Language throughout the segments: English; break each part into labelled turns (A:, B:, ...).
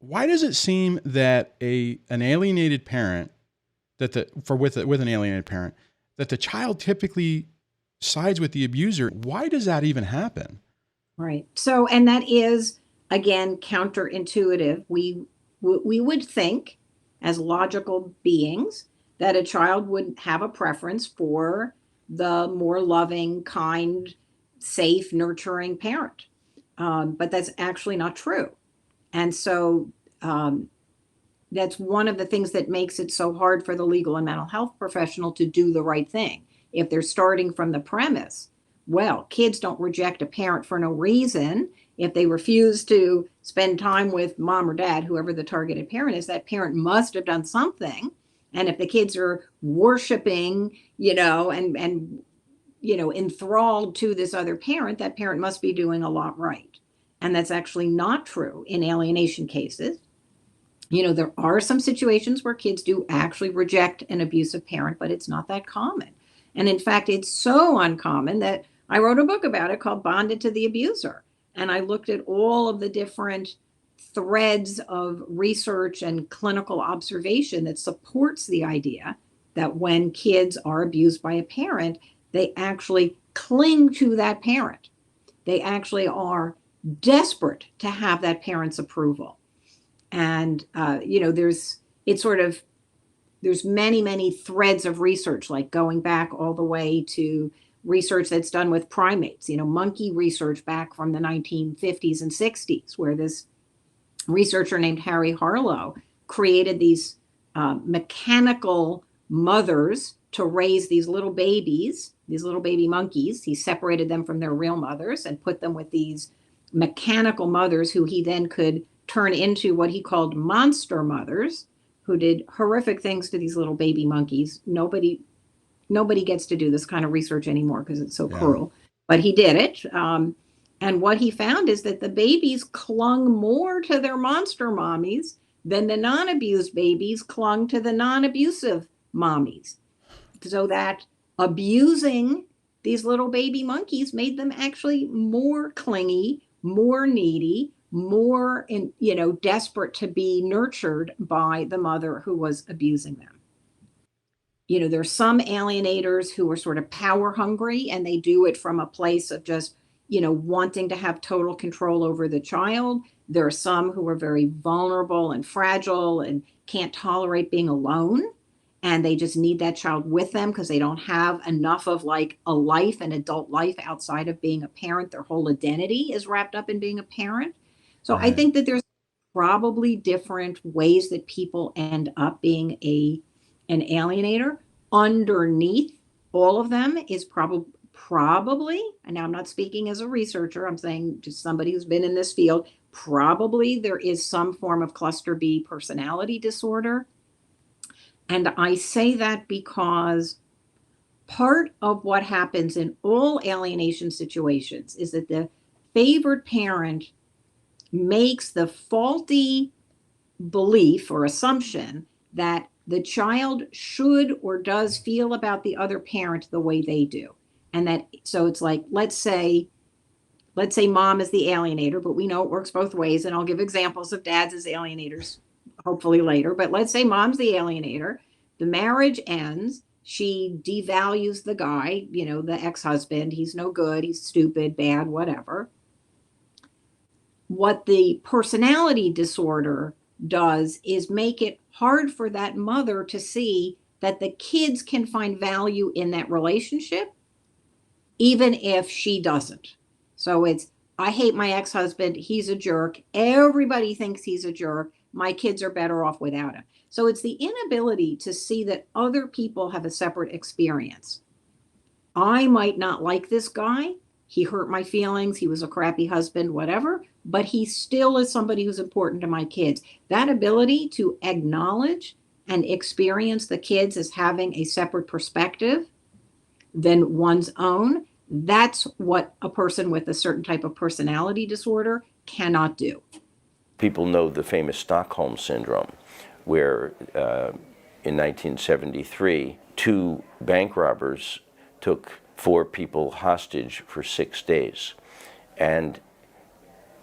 A: why does it seem that an alienated parent with an alienated parent that the child typically sides with the abuser? Why does that even happen?
B: Right. So, and that is again counterintuitive. We would think, as logical beings, that a child would have a preference for the more loving, kind, safe, nurturing parent. But that's actually not true. And so that's one of the things that makes it so hard for the legal and mental health professional to do the right thing. If they're starting from the premise, well, kids don't reject a parent for no reason. If they refuse to spend time with mom or dad, whoever the targeted parent is, that parent must have done something. And if the kids are worshiping, enthralled to this other parent, that parent must be doing a lot right. And that's actually not true in alienation cases. There are some situations where kids do actually reject an abusive parent, but it's not that common. And in fact, it's so uncommon that I wrote a book about it called Bonded to the Abuser. And I looked at all of the different threads of research and clinical observation that supports the idea that when kids are abused by a parent, they actually cling to that parent. They actually are desperate to have that parent's approval. And there's many threads of research, like going back all the way to research that's done with primates, monkey research back from the 1950s and 60s, where this researcher named Harry Harlow created these mechanical mothers to raise these little babies, these little baby monkeys. He separated them from their real mothers and put them with these mechanical mothers who he then could turn into what he called monster mothers, who did horrific things to these little baby monkeys. Nobody gets to do this kind of research anymore because it's so cruel. But he did it. And what he found is that the babies clung more to their monster mommies than the non-abused babies clung to the non-abusive mommies. So that abusing these little baby monkeys made them actually more clingy, more needy, more desperate to be nurtured by the mother who was abusing them. There's some alienators who are sort of power hungry, and they do it from a place of just wanting to have total control over the child. There are some who are very vulnerable and fragile and can't tolerate being alone, and they just need that child with them because they don't have enough of like a life, an adult life outside of being a parent. Their whole identity is wrapped up in being a parent. So I think that there's probably different ways that people end up being an alienator. Underneath all of them is probably, and now I'm not speaking as a researcher, I'm saying just somebody who's been in this field, probably there is some form of cluster B personality disorder. And I say that because part of what happens in all alienation situations is that the favored parent makes the faulty belief or assumption that the child should or does feel about the other parent the way they do. And that, so it's like, let's say mom is the alienator, but we know it works both ways. And I'll give examples of dads as alienators hopefully later. But let's say mom's the alienator. The marriage ends. She devalues the guy, the ex-husband. He's no good. He's stupid, bad, whatever. What the personality disorder does is make it hard for that mother to see that the kids can find value in that relationship, even if she doesn't. So it's, I hate my ex-husband. He's a jerk. Everybody thinks he's a jerk. My kids are better off without him. So it's the inability to see that other people have a separate experience. I might not like this guy. He hurt my feelings. He was a crappy husband, whatever, but he still is somebody who's important to my kids. That ability to acknowledge and experience the kids as having a separate perspective than one's own, that's what a person with a certain type of personality disorder cannot do.
C: People know the famous Stockholm syndrome, where in 1973, 2 bank robbers took 4 people hostage for 6 days. And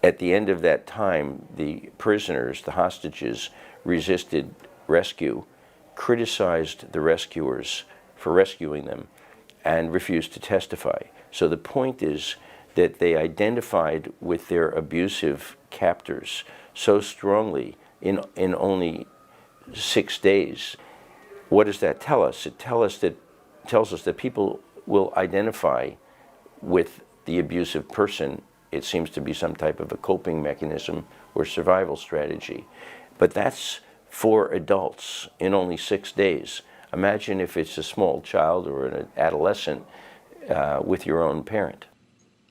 C: At the end of that time, the prisoners, the hostages, resisted rescue, criticized the rescuers for rescuing them, and refused to testify. So the point is that they identified with their abusive captors so strongly in only 6 days. What does that tell us? It tells us that people will identify with the abusive person. It seems to be some type of a coping mechanism or survival strategy. But that's for adults in only 6 days. Imagine if it's a small child or an adolescent with your own parent.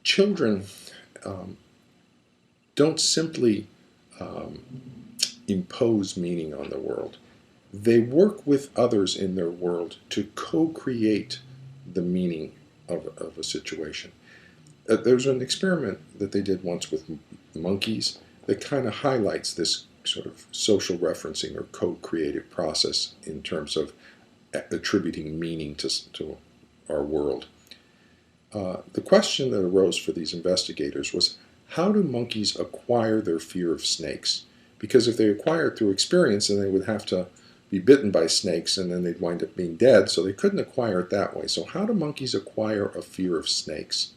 D: Children don't simply impose meaning on the world. They work with others in their world to co-create the meaning of a situation. There's an experiment that they did once with monkeys that kind of highlights this sort of social referencing or co-creative process in terms of attributing meaning to our world. The question that arose for these investigators was, how do monkeys acquire their fear of snakes? Because if they acquire it through experience, then they would have to be bitten by snakes and then they'd wind up being dead, so they couldn't acquire it that way. So how do monkeys acquire a fear of snakes?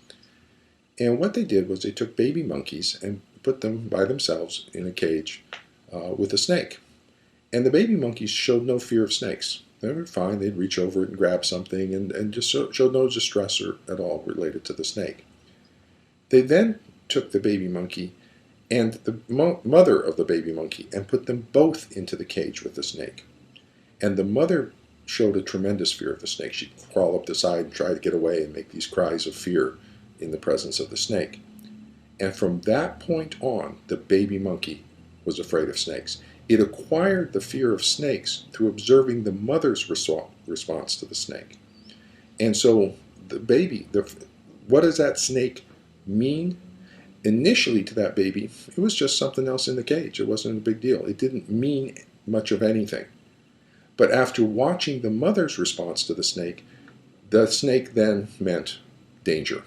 D: And what they did was they took baby monkeys and put them by themselves in a cage with a snake. And the baby monkeys showed no fear of snakes. They were fine. They'd reach over it and grab something and just showed no distress at all related to the snake. They then took the baby monkey and the mother of the baby monkey and put them both into the cage with the snake. And the mother showed a tremendous fear of the snake. She'd crawl up the side and try to get away and make these cries of fear in the presence of the snake. And from that point on, the baby monkey was afraid of snakes. It acquired the fear of snakes through observing the mother's response to the snake. And so the baby, what does that snake mean? Initially to that baby, it was just something else in the cage. It wasn't a big deal. It didn't mean much of anything. But after watching the mother's response to the snake then meant danger.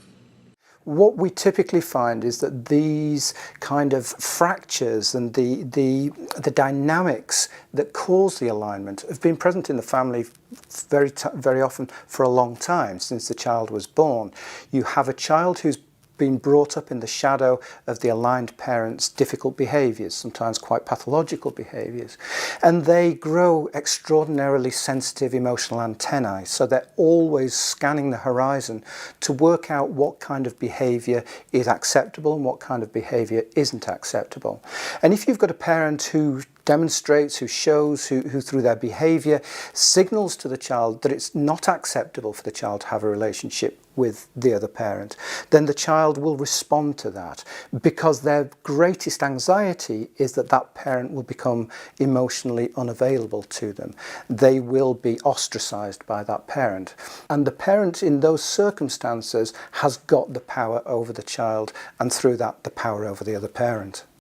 E: What we typically find is that these kind of fractures and the dynamics that cause the alignment have been present in the family very often for a long time, since the child was born. You have a child who's been brought up in the shadow of the aligned parents' difficult behaviours, sometimes quite pathological behaviours, and they grow extraordinarily sensitive emotional antennae, so they're always scanning the horizon to work out what kind of behaviour is acceptable and what kind of behaviour isn't acceptable. And if you've got a parent who demonstrates, who shows, who through their behaviour signals to the child that it's not acceptable for the child to have a relationship with the other parent, then the child will respond to that, because their greatest anxiety is that that parent will become emotionally unavailable to them. They will be ostracised by that parent. And the parent in those circumstances has got the power over the child, and through that the power over the other parent.